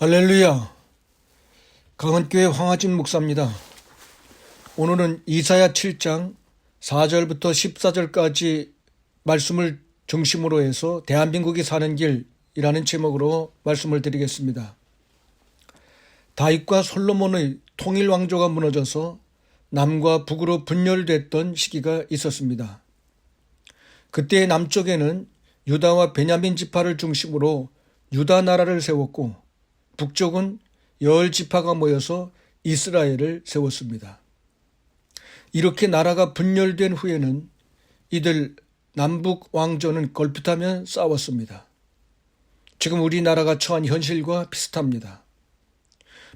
할렐루야. 강원교회 황하진 목사입니다. 오늘은 이사야 7장 4절부터 14절까지 말씀을 중심으로 해서 대한민국이 사는 길이라는 제목으로 말씀을 드리겠습니다. 다윗과 솔로몬의 통일 왕조가 무너져서 남과 북으로 분열됐던 시기가 있었습니다. 그때 남쪽에는 유다와 베냐민 지파를 중심으로 유다 나라를 세웠고 북쪽은 열 지파가 모여서 이스라엘을 세웠습니다. 이렇게 나라가 분열된 후에는 이들 남북 왕조는 걸핏하면 싸웠습니다. 지금 우리나라가 처한 현실과 비슷합니다.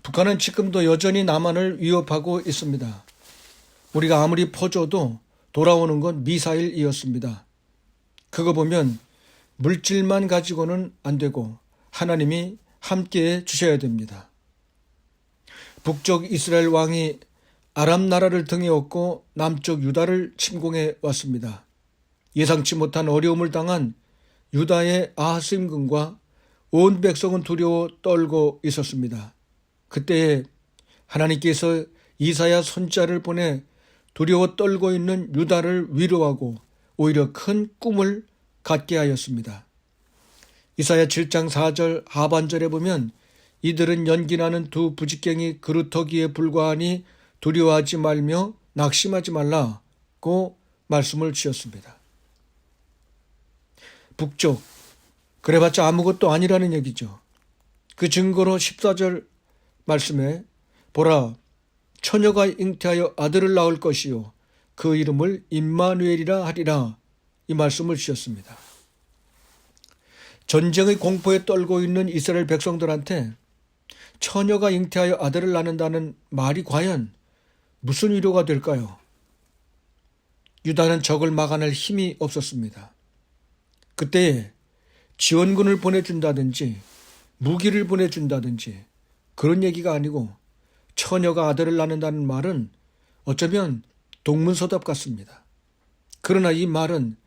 북한은 지금도 여전히 남한을 위협하고 있습니다. 우리가 아무리 퍼줘도 돌아오는 건 미사일이었습니다. 그거 보면 물질만 가지고는 안 되고 하나님이 함께해 주셔야 됩니다. 북쪽 이스라엘 왕이 아람 나라를 등에 업고 남쪽 유다를 침공해 왔습니다. 예상치 못한 어려움을 당한 유다의 아하스 임금과 온 백성은 두려워 떨고 있었습니다. 그때에 하나님께서 이사야 선지자를 보내 두려워 떨고 있는 유다를 위로하고 오히려 큰 꿈을 갖게 하였습니다. 이사야 7장 4절 하반절에 보면 이들은 연기나는 두 부직갱이 그루터기에 불과하니 두려워하지 말며 낙심하지 말라고 말씀을 주셨습니다. 북쪽, 그래봤자 아무것도 아니라는 얘기죠. 그 증거로 14절 말씀에 보라, 처녀가 잉태하여 아들을 낳을 것이요 그 이름을 임마누엘이라 하리라, 이 말씀을 주셨습니다. 전쟁의 공포에 떨고 있는 이스라엘 백성들한테 처녀가 잉태하여 아들을 낳는다는 말이 과연 무슨 위로가 될까요? 유다는 적을 막아낼 힘이 없었습니다. 그때에 지원군을 보내준다든지 무기를 보내준다든지 그런 얘기가 아니고 처녀가 아들을 낳는다는 말은 어쩌면 동문서답 같습니다. 그러나 이 말은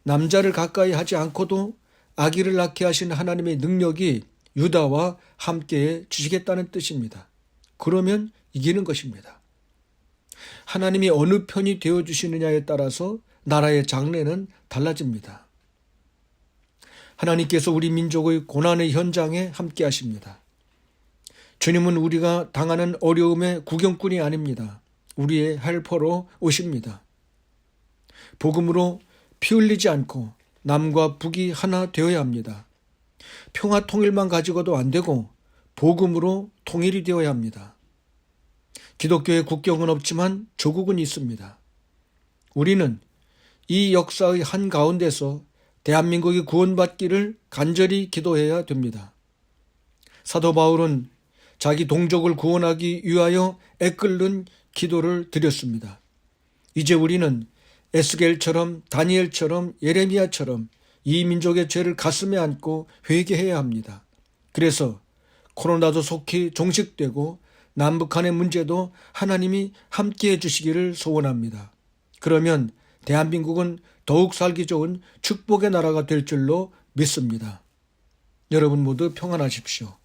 남자를 가까이 하지 않고도 아기를 낳게 하신 하나님의 능력이 유다와 함께 주시겠다는 뜻입니다. 그러면 이기는 것입니다. 하나님이 어느 편이 되어주시느냐에 따라서 나라의 장래는 달라집니다. 하나님께서 우리 민족의 고난의 현장에 함께 하십니다. 주님은 우리가 당하는 어려움의 구경꾼이 아닙니다. 우리의 헬퍼로 오십니다. 복음으로 피 흘리지 않고 남과 북이 하나 되어야 합니다. 평화 통일만 가지고도 안 되고 복음으로 통일이 되어야 합니다. 기독교의 국경은 없지만 조국은 있습니다. 우리는 이 역사의 한가운데서 대한민국이 구원받기를 간절히 기도해야 됩니다. 사도 바울은 자기 동족을 구원하기 위하여 애끓는 기도를 드렸습니다. 이제 우리는 에스겔처럼 다니엘처럼 예레미야처럼 이 민족의 죄를 가슴에 안고 회개해야 합니다. 그래서 코로나도 속히 종식되고 남북한의 문제도 하나님이 함께해 주시기를 소원합니다. 그러면 대한민국은 더욱 살기 좋은 축복의 나라가 될 줄로 믿습니다. 여러분 모두 평안하십시오.